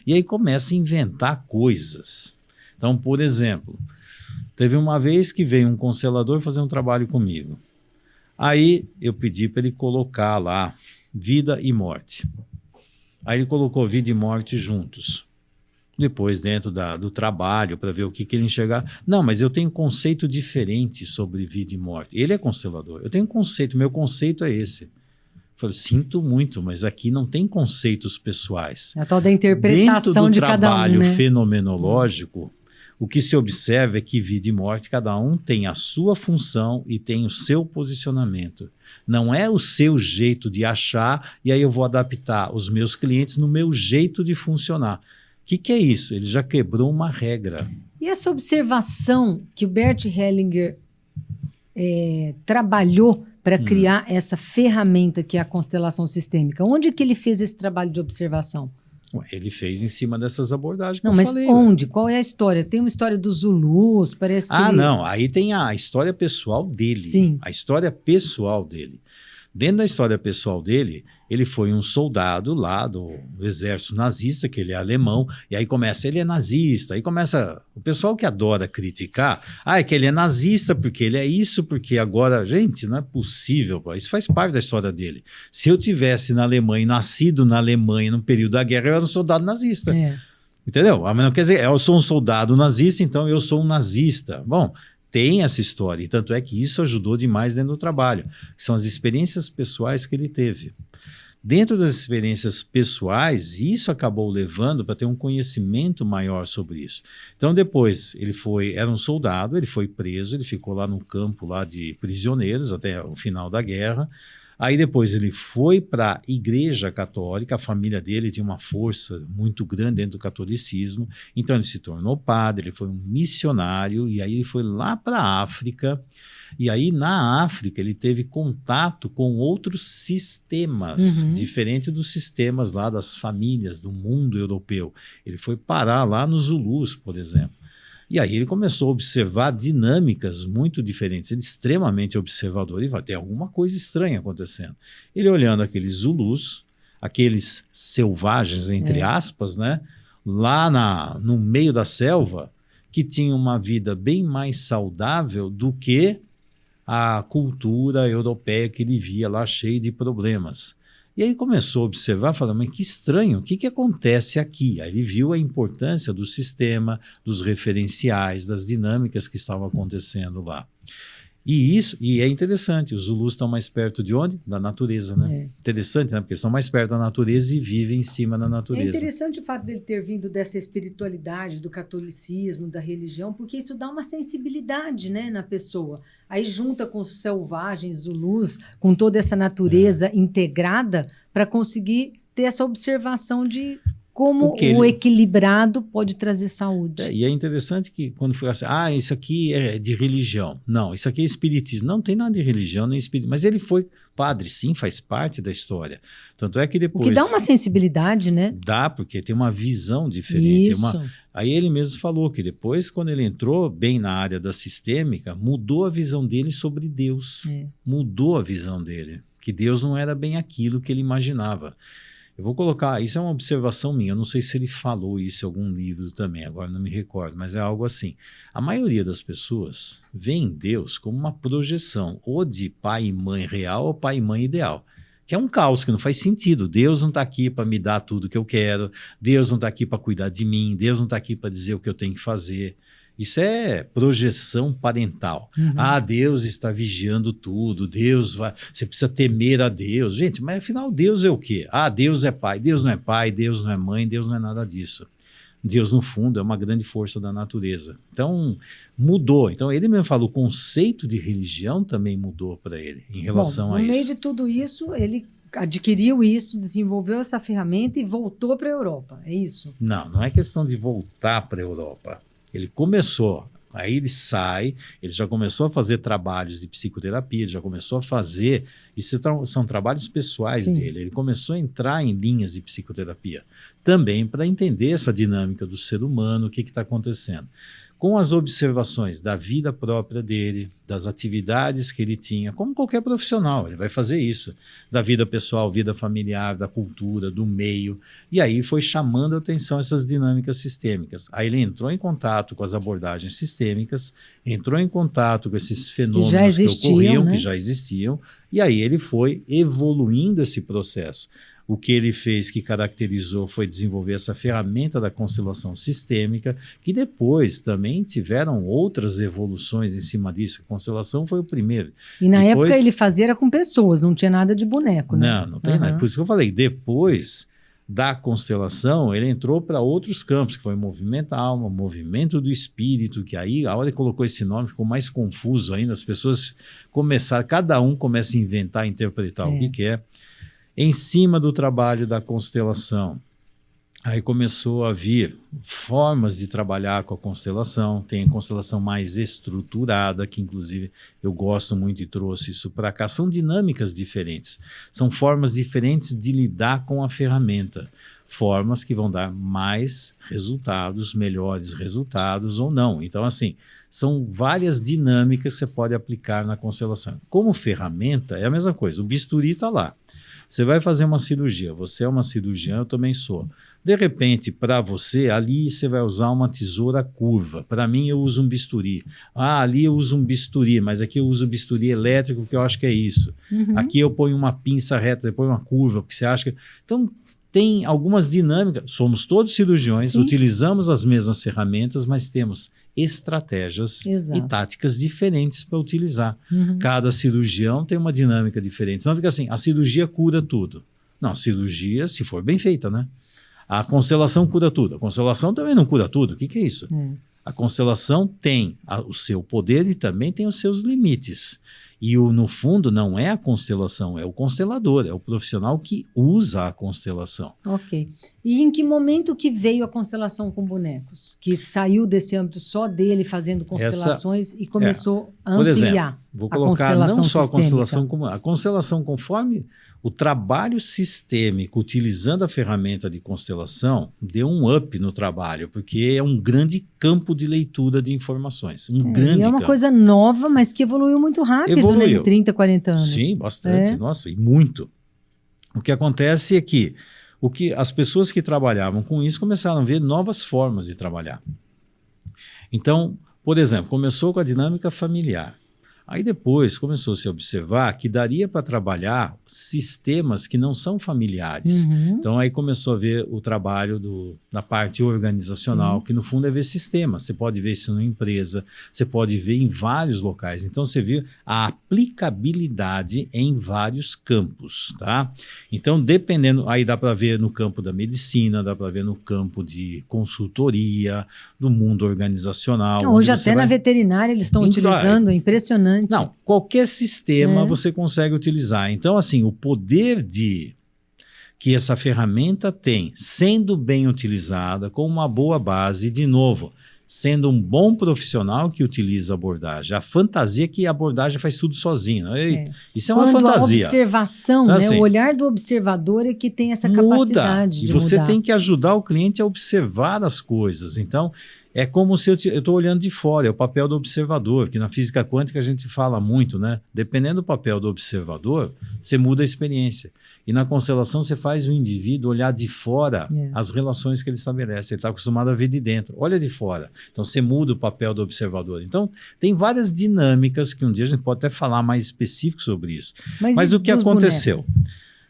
E aí começa a inventar coisas. Então, por exemplo, teve uma vez que veio um constelador fazer um trabalho comigo. Aí eu pedi para ele colocar lá vida e morte. Aí ele colocou vida e morte juntos. Depois dentro do trabalho, para ver o que ele enxergar. Não, mas eu tenho um conceito diferente sobre vida e morte. Ele é constelador. Eu tenho um conceito, meu conceito é esse. Eu falei, sinto muito, mas aqui não tem conceitos pessoais. É a tal da interpretação de cada um, né? Dentro do trabalho fenomenológico, o que se observa é que vida e morte, cada um tem a sua função e tem o seu posicionamento. Não é o seu jeito de achar e aí eu vou adaptar os meus clientes no meu jeito de funcionar. O que é isso? Ele já quebrou uma regra. E essa observação que o Bert Hellinger trabalhou para criar essa ferramenta que é a constelação sistêmica, onde que ele fez esse trabalho de observação? Ele fez em cima dessas abordagens que eu falei. Não, mas onde? Qual é a história? Tem uma história dos Zulus, parece que... não. Aí tem a história pessoal dele. Sim. A história pessoal dele. Dentro da história pessoal dele, ele foi um soldado lá do exército nazista, que ele é alemão, e aí começa, ele é nazista, aí começa o pessoal que adora criticar, é que ele é nazista, porque ele é isso, porque agora, gente, não é possível, isso faz parte da história dele. Se eu tivesse na Alemanha, nascido na Alemanha no período da guerra, eu era um soldado nazista. Entendeu? Mas não quer dizer, eu sou um soldado nazista, então eu sou um nazista. Bom, tem essa história, e tanto é que isso ajudou demais dentro do trabalho, que são as experiências pessoais que ele teve. Dentro das experiências pessoais, isso acabou levando para ter um conhecimento maior sobre isso. Então depois, era um soldado, ele foi preso, ele ficou lá no campo lá de prisioneiros até o final da guerra. Aí depois ele foi para a Igreja Católica, a família dele tinha uma força muito grande dentro do catolicismo, então ele se tornou padre, ele foi um missionário, e aí ele foi lá para a África, e aí na África ele teve contato com outros sistemas, diferente dos sistemas lá das famílias do mundo europeu. Ele foi parar lá nos Zulus, por exemplo. E aí ele começou a observar dinâmicas muito diferentes. Ele é extremamente observador e vai ter alguma coisa estranha acontecendo. Ele olhando aqueles Zulus, aqueles selvagens, entre aspas, né, lá no meio da selva, que tinham uma vida bem mais saudável do que a cultura europeia que ele via lá cheia de problemas. E aí começou a observar, falando, mas que estranho, o que acontece aqui? Aí ele viu a importância do sistema, dos referenciais, das dinâmicas que estavam acontecendo lá. E é interessante, os Zulus estão mais perto de onde? Da natureza, né? Interessante, né? Porque estão mais perto da natureza e vivem em cima da natureza. É interessante o fato dele ter vindo dessa espiritualidade, do catolicismo, da religião, porque isso dá uma sensibilidade, né, na pessoa. Aí junta com os selvagens, Zulus, com toda essa natureza integrada, para conseguir ter essa observação de como o equilibrado pode trazer saúde. E é interessante que quando foi assim, isso aqui é de religião. Não, isso aqui é espiritismo. Não tem nada de religião nem espiritismo. Mas ele foi padre, sim, faz parte da história. Tanto é que depois... O que dá uma sensibilidade, né? Dá, porque tem uma visão diferente. Isso. Aí ele mesmo falou que depois, quando ele entrou bem na área da sistêmica, mudou a visão dele sobre Deus. Mudou a visão dele. Que Deus não era bem aquilo que ele imaginava. Eu vou colocar, isso é uma observação minha, eu não sei se ele falou isso em algum livro também, agora não me recordo, mas é algo assim. A maioria das pessoas vê em Deus como uma projeção, ou de pai e mãe real ou pai e mãe ideal, que é um caos, que não faz sentido. Deus não está aqui para me dar tudo que eu quero, Deus não está aqui para cuidar de mim, Deus não está aqui para dizer o que eu tenho que fazer. Isso é projeção parental. Deus está vigiando tudo, você precisa temer a Deus. Gente, mas afinal Deus é o quê? Deus é pai, Deus não é mãe, Deus não é nada disso. Deus, no fundo, é uma grande força da natureza. Então, mudou. Então, ele mesmo falou, o conceito de religião também mudou para ele em relação a isso. No meio de tudo isso, ele adquiriu isso, desenvolveu essa ferramenta e voltou para a Europa, é isso? Não é questão de voltar para a Europa. Ele começou, aí ele sai, ele já começou a fazer trabalhos de psicoterapia, ele já começou a fazer, isso são trabalhos pessoais dele, ele começou a entrar em linhas de psicoterapia, também para entender essa dinâmica do ser humano, o que está acontecendo. Com as observações da vida própria dele, das atividades que ele tinha, como qualquer profissional, ele vai fazer isso, da vida pessoal, vida familiar, da cultura, do meio, e aí foi chamando a atenção essas dinâmicas sistêmicas. Aí ele entrou em contato com as abordagens sistêmicas, entrou em contato com esses fenômenos que ocorriam, né? Que já existiam, e aí ele foi evoluindo esse processo. O que ele fez, que caracterizou, foi desenvolver essa ferramenta da constelação sistêmica, que depois também tiveram outras evoluções em cima disso. A constelação foi o primeiro. E na época ele fazia era com pessoas, não tinha nada de boneco, né? Não tem nada. Por isso que eu falei, depois da constelação, ele entrou para outros campos, que foi movimento da alma, movimento do espírito, que aí, a hora que colocou esse nome, ficou mais confuso ainda, as pessoas começaram, cada um começa a inventar, interpretar o que quer. Em cima do trabalho da constelação, aí começou a vir formas de trabalhar com a constelação. Tem a constelação mais estruturada, que inclusive eu gosto muito e trouxe isso para cá. São dinâmicas diferentes, são formas diferentes de lidar com a ferramenta. Formas que vão dar mais resultados, melhores resultados ou não. Então, assim, são várias dinâmicas que você pode aplicar na constelação. Como ferramenta, é a mesma coisa, o bisturi está lá. Você vai fazer uma cirurgia, você é uma cirurgiã, eu também sou. De repente, para você, ali você vai usar uma tesoura curva. Para mim, eu uso um bisturi. Ali eu uso um bisturi, mas aqui eu uso um bisturi elétrico, que eu acho que é isso. Aqui eu ponho uma pinça reta, você põe uma curva, porque você acha que... Então, tem algumas dinâmicas. Somos todos cirurgiões, utilizamos as mesmas ferramentas, mas temos estratégias e táticas diferentes para utilizar. Cada cirurgião tem uma dinâmica diferente. Não fica assim, a cirurgia cura tudo. Não, a cirurgia, se for bem feita, né? A constelação cura tudo. A constelação também não cura tudo. O que é isso? A constelação tem o seu poder e também tem os seus limites. E no fundo não é a constelação, é o constelador, é o profissional que usa a constelação. Ok. E em que momento que veio a constelação com bonecos? Que saiu desse âmbito só dele fazendo constelações e começou a ampliar por exemplo, vou colocar não só sistêmica. a constelação, como a constelação conforme o trabalho sistêmico, utilizando a ferramenta de constelação, deu um up no trabalho, porque é um grande campo de leitura de informações. E é uma coisa nova, mas que evoluiu muito rápido, né? Em 30, 40 anos. Sim, bastante. Nossa, e muito. O que acontece é que as pessoas que trabalhavam com isso começaram a ver novas formas de trabalhar. Então, por exemplo, começou com a dinâmica familiar. Aí depois começou a se observar que daria para trabalhar sistemas que não são familiares. Uhum. Então aí começou a ver o trabalho da parte organizacional, sim, que no fundo é ver sistemas. Você pode ver isso numa empresa, você pode ver em vários locais. Então você vê a aplicabilidade em vários campos, tá? Então dependendo, aí dá para ver no campo da medicina, dá para ver no campo de consultoria, do mundo organizacional. Hoje até na veterinária eles estão utilizando, é impressionante. Não, qualquer sistema você consegue utilizar. Então, assim, o poder que essa ferramenta tem, sendo bem utilizada, com uma boa base, de novo, sendo um bom profissional que utiliza a abordagem. A fantasia é que a abordagem faz tudo sozinha. Isso é uma fantasia. A observação, então, assim, o olhar do observador é que tem essa capacidade de mudar. E você tem que ajudar o cliente a observar as coisas. Então, é como se eu estou olhando de fora, é o papel do observador, que na física quântica a gente fala muito, né? Dependendo do papel do observador, você muda a experiência. E na constelação você faz o indivíduo olhar de fora as relações que ele estabelece. Ele está acostumado a ver de dentro, olha de fora. Então você muda o papel do observador. Então tem várias dinâmicas que um dia a gente pode até falar mais específico sobre isso. Mas o que aconteceu?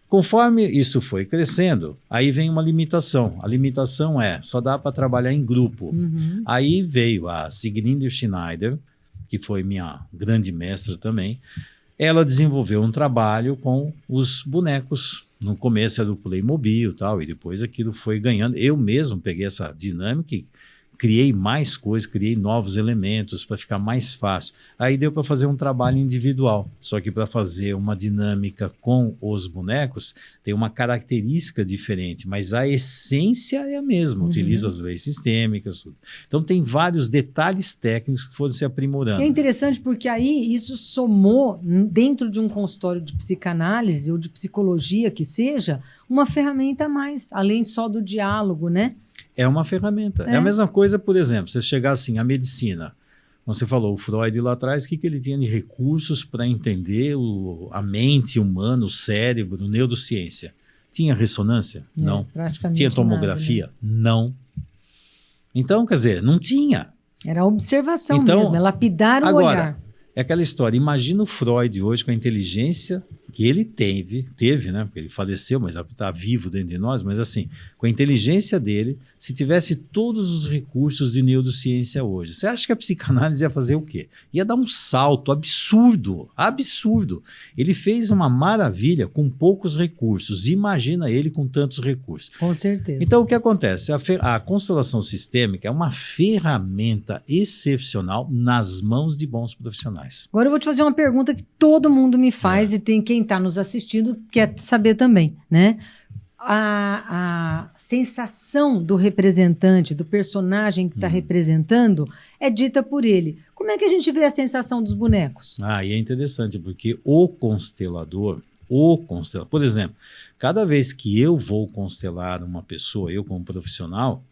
Conforme isso foi crescendo, aí vem uma limitação. A limitação só dá para trabalhar em grupo. Uhum. Aí veio a Siglinde Schneider, que foi minha grande mestra também. Ela desenvolveu um trabalho com os bonecos. No começo era do Playmobil e tal, e depois aquilo foi ganhando. Eu mesmo peguei essa dinâmica e criei mais coisas, criei novos elementos para ficar mais fácil. Aí deu para fazer um trabalho individual, só que para fazer uma dinâmica com os bonecos tem uma característica diferente, mas a essência é a mesma, utiliza as leis sistêmicas, tudo. Então tem vários detalhes técnicos que foram se aprimorando. É interessante porque aí isso somou dentro de um consultório de psicanálise ou de psicologia que seja, uma ferramenta a mais, além só do diálogo, né? É uma ferramenta. É a mesma coisa, por exemplo, você chegar assim, a medicina. Como você falou, o Freud lá atrás, o que ele tinha de recursos para entender a mente humana, o cérebro, neurociência? Tinha ressonância? Não. Praticamente tinha tomografia? Nada, né? Não. Então, quer dizer, não tinha. Era observação mesmo, é lapidar o olhar. É aquela história, imagina o Freud hoje com a inteligência que ele teve, né? Porque ele faleceu, mas está vivo dentro de nós, mas assim, com a inteligência dele, se tivesse todos os recursos de neurociência hoje, você acha que a psicanálise ia fazer o quê? Ia dar um salto absurdo, absurdo. Ele fez uma maravilha com poucos recursos, imagina ele com tantos recursos. Com certeza. Então o que acontece? A constelação sistêmica é uma ferramenta excepcional nas mãos de bons profissionais. Agora eu vou te fazer uma pergunta que todo mundo me faz e tem quem está nos assistindo quer saber também, né? A sensação do representante, do personagem que está representando, é dita por ele. Como é que a gente vê a sensação dos bonecos? E é interessante, porque o constelador, por exemplo, cada vez que eu vou constelar uma pessoa, eu como profissional,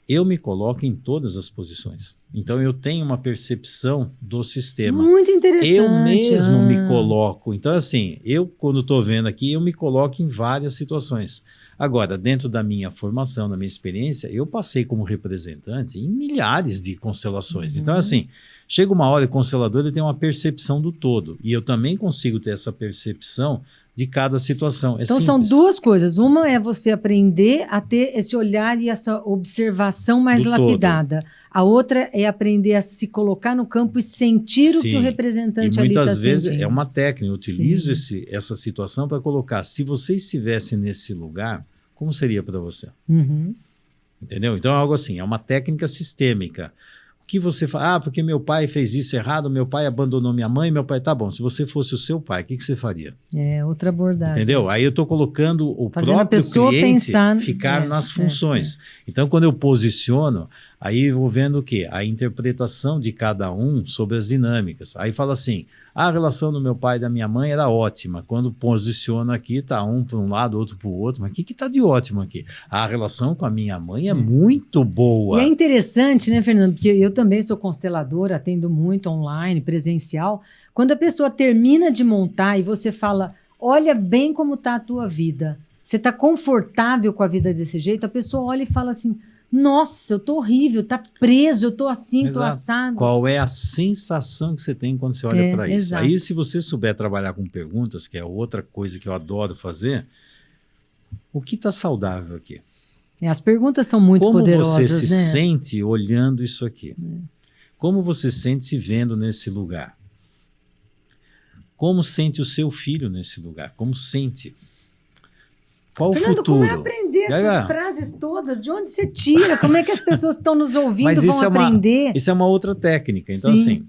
eu me coloco em todas as posições. Então eu tenho uma percepção do sistema. Muito interessante. Eu mesmo me coloco. Então assim, eu quando estou vendo aqui, eu me coloco em várias situações. Agora, dentro da minha formação, da minha experiência, eu passei como representante em milhares de constelações. Então assim, chega uma hora que o constelador ele tem uma percepção do todo. E eu também consigo ter essa percepção de cada situação. Então são duas coisas. Uma é você aprender a ter esse olhar e essa observação mais lapidada. Todo. A outra é aprender a se colocar no campo e sentir o que o representante ali está sentindo. Muitas vezes é uma técnica. Eu utilizo essa situação para colocar. Se você estivesse nesse lugar, como seria para você? Entendeu? Então é algo assim, é uma técnica sistêmica. que você fala? Ah, porque meu pai fez isso errado, meu pai abandonou minha mãe, meu pai... Tá bom, se você fosse o seu pai, o que você faria? É outra abordagem. Entendeu? Aí eu estou colocando o Fazendo a próprio pessoa cliente pensar, ficar nas funções. Então, quando eu posiciono, aí eu vou vendo o quê? A interpretação de cada um sobre as dinâmicas. Aí fala assim, a relação do meu pai e da minha mãe era ótima. Quando posiciona aqui, tá um para um lado, outro para o outro. Mas o que está de ótimo aqui? A relação com a minha mãe é muito boa. E é interessante, né, Fernando? Porque eu também sou consteladora, atendo muito online, presencial. Quando a pessoa termina de montar e você fala, olha bem como está a tua vida. Você está confortável com a vida desse jeito? A pessoa olha e fala assim, nossa, eu tô horrível, tá preso, eu tô assim, tô assado. Qual é a sensação que você tem quando você olha para isso? Exato. Aí, se você souber trabalhar com perguntas, que é outra coisa que eu adoro fazer, o que está saudável aqui? As perguntas são muito poderosas, Como você se né? sente olhando isso aqui? Como você sente se vendo nesse lugar? Como sente o seu filho nesse lugar? Como sente? Qual Fernando, o futuro? como é aprender essas frases todas? De onde você tira? Como é que as pessoas que estão nos ouvindo vão aprender? Isso é uma outra técnica. Então, Sim. assim,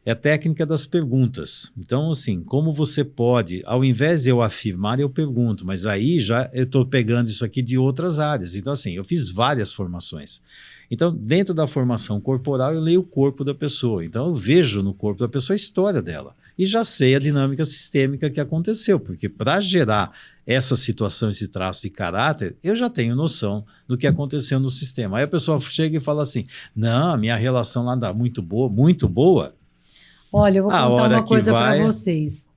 é a técnica das perguntas. Então, assim, como você pode, ao invés de eu afirmar, eu pergunto, mas aí já eu estou pegando isso aqui de outras áreas. Então, assim, eu fiz várias formações. Então, dentro da formação corporal, eu leio o corpo da pessoa. Então, eu vejo no corpo da pessoa a história dela. E já sei a dinâmica sistêmica que aconteceu, porque para gerar essa situação, esse traço de caráter, eu já tenho noção do que aconteceu no sistema. Aí a pessoa chega e fala assim, não, a minha relação lá dá muito boa, muito boa. Olha, eu vou contar uma coisa para vai... vocês.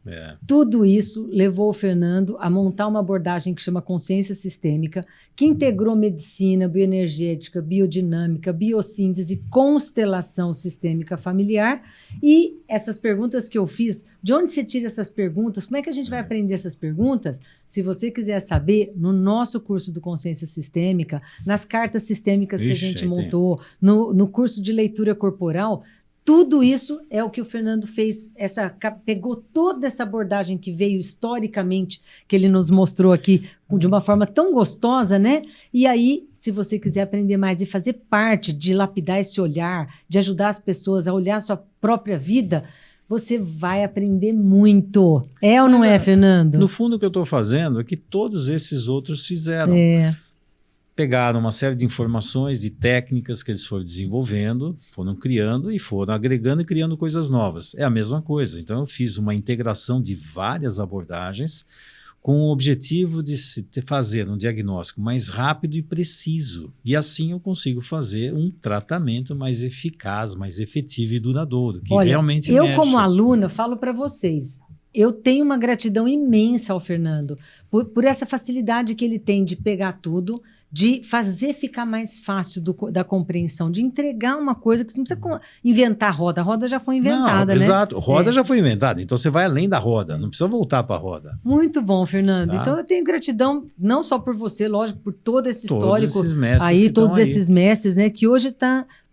Tudo isso levou o Fernando a montar uma abordagem que chama consciência sistêmica, que integrou medicina, bioenergética, biodinâmica, biossíntese, constelação sistêmica familiar. E essas perguntas que eu fiz, de onde você tira essas perguntas? Como é que a gente vai aprender essas perguntas? Se você quiser saber, no nosso curso do Consciência Sistêmica, nas cartas sistêmicas que a gente montou, no curso de leitura corporal, tudo isso é o que o Fernando fez, pegou toda essa abordagem que veio historicamente, que ele nos mostrou aqui de uma forma tão gostosa, né? E aí, se você quiser aprender mais e fazer parte de lapidar esse olhar, de ajudar as pessoas a olhar a sua própria vida, você vai aprender muito. É ou não é, Fernando? No fundo, o que eu estou fazendo é que todos esses outros fizeram. Pegaram uma série de informações, de técnicas que eles foram desenvolvendo, foram criando e foram agregando e criando coisas novas. É a mesma coisa. Então, eu fiz uma integração de várias abordagens com o objetivo de fazer um diagnóstico mais rápido e preciso. E assim eu consigo fazer um tratamento mais eficaz, mais efetivo e duradouro, que realmente eu como aluna falo para vocês, eu tenho uma gratidão imensa ao Fernando por essa facilidade que ele tem de pegar tudo, de fazer ficar mais fácil da compreensão, de entregar uma coisa que você não precisa inventar roda. A roda já foi inventada, né? Exato, roda já foi inventada, então você vai além da roda, não precisa voltar para a roda. Muito bom, Fernando. Então eu tenho gratidão não só por você, lógico, por todo esse histórico aí, todos esses mestres, né, que hoje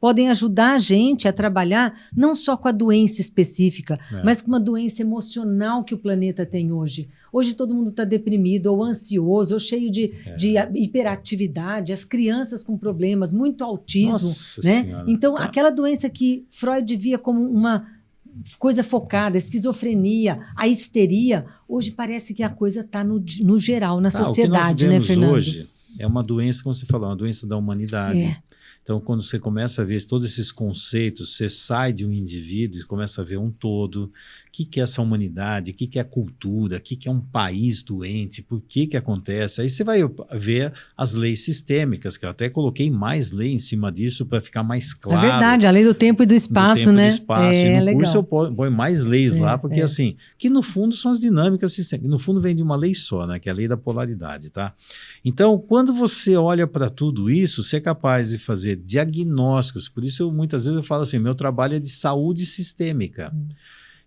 podem ajudar a gente a trabalhar não só com a doença específica, mas com uma doença emocional que o planeta tem hoje. Hoje todo mundo está deprimido, ou ansioso, ou cheio de hiperatividade, as crianças com problemas, muito autismo. Nossa né? Senhora. Então, aquela doença que Freud via como uma coisa focada, a esquizofrenia, a histeria, hoje parece que a coisa está no geral, na sociedade, o que nós né, Fernando? Hoje é uma doença, como você falou, uma doença da humanidade. Então, quando você começa a ver todos esses conceitos, você sai de um indivíduo e começa a ver um todo. O que é essa humanidade? O que é a cultura? O que é um país doente? Por que acontece? Aí você vai ver as leis sistêmicas, que eu até coloquei mais lei em cima disso para ficar mais claro. É verdade, a lei do tempo e do espaço, né? Do espaço. E no curso eu ponho mais leis lá, porque assim, que no fundo são as dinâmicas sistêmicas. No fundo vem de uma lei só, né? Que é a lei da polaridade, tá? Então, quando você olha para tudo isso, você é capaz de fazer diagnósticos. Por isso, muitas vezes eu falo assim, meu trabalho é de saúde sistêmica.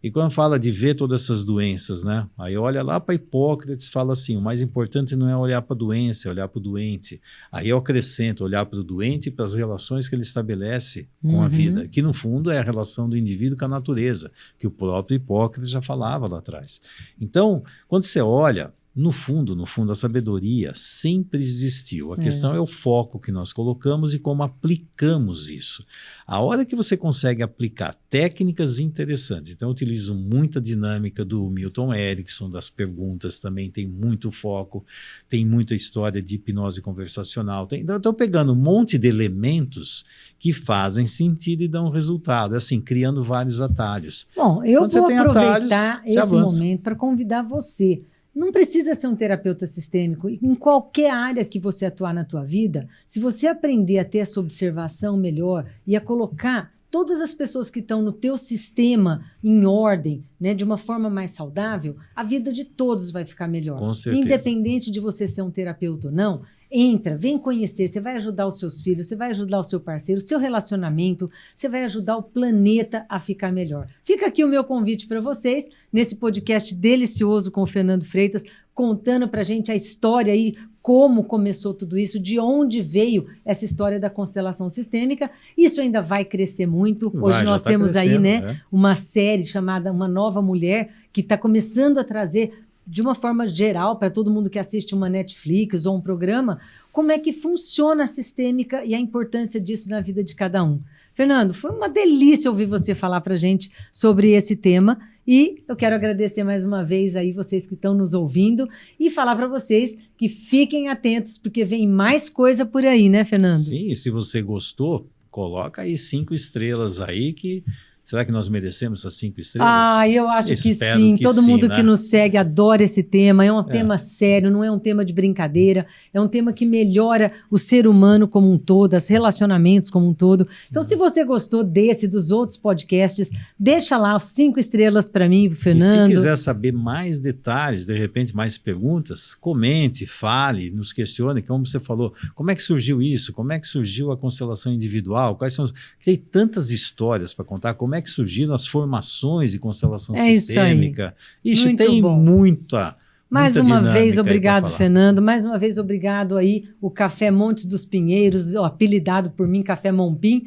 E quando fala de ver todas essas doenças, né? Aí olha lá para Hipócrates e fala assim, o mais importante não é olhar para a doença, é olhar para o doente. Aí eu acrescento olhar para o doente e para as relações que ele estabelece com a vida, que no fundo é a relação do indivíduo com a natureza, que o próprio Hipócrates já falava lá atrás. Então, quando você olha, no fundo, a sabedoria sempre existiu. A questão é o foco que nós colocamos e como aplicamos isso. A hora que você consegue aplicar técnicas interessantes, então eu utilizo muita dinâmica do Milton Erickson, das perguntas também tem muito foco, tem muita história de hipnose conversacional. Então eu estou pegando um monte de elementos que fazem sentido e dão resultado, assim, criando vários atalhos. Bom, eu Quando vou você tem aproveitar atalhos, você esse avança. momento para convidar você. Não precisa ser um terapeuta sistêmico. Em qualquer área que você atuar na tua vida, se você aprender a ter essa observação melhor e a colocar todas as pessoas que estão no teu sistema em ordem, né, de uma forma mais saudável, a vida de todos vai ficar melhor. Com certeza. Independente de você ser um terapeuta ou não, entra, vem conhecer, você vai ajudar os seus filhos, você vai ajudar o seu parceiro, o seu relacionamento, você vai ajudar o planeta a ficar melhor. Fica aqui o meu convite para vocês, nesse podcast delicioso com o Fernando Freitas, contando para a gente a história aí, como começou tudo isso, de onde veio essa história da constelação sistêmica. Isso ainda vai crescer muito. Hoje nós temos aí, né, uma série chamada Uma Nova Mulher, que está começando a trazer de uma forma geral, para todo mundo que assiste uma Netflix ou um programa, como é que funciona a sistêmica e a importância disso na vida de cada um. Fernando, foi uma delícia ouvir você falar para a gente sobre esse tema e eu quero agradecer mais uma vez aí vocês que estão nos ouvindo e falar para vocês que fiquem atentos, porque vem mais coisa por aí, né, Fernando? Sim, e se você gostou, coloca aí 5 estrelas aí que... Será que nós merecemos essas 5 estrelas? Ah, eu acho que Espero sim. que Todo sim, mundo né? que nos segue adora esse tema. É um tema sério, não é um tema de brincadeira. É um tema que melhora o ser humano como um todo, os relacionamentos como um todo. Então, se você gostou desse, dos outros podcasts, deixa lá 5 estrelas para mim, pro Fernando. E se quiser saber mais detalhes, de repente mais perguntas, comente, fale, nos questione, como você falou, como é que surgiu isso? Como é que surgiu a constelação individual? Quais são Tem tantas histórias para contar, como é que surgiram as formações de constelação sistêmica. Ixi, muito tem bom. muita Mais uma vez, dinâmica aí obrigado, pra falar. Fernando. Mais uma vez, obrigado aí, o Café Montes dos Pinheiros, apelidado por mim, Café Mompim,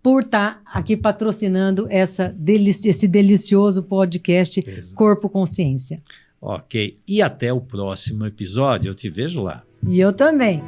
por estar aqui patrocinando esse delicioso podcast Corpo Consciência. Ok, e até o próximo episódio. Eu te vejo lá. E eu também.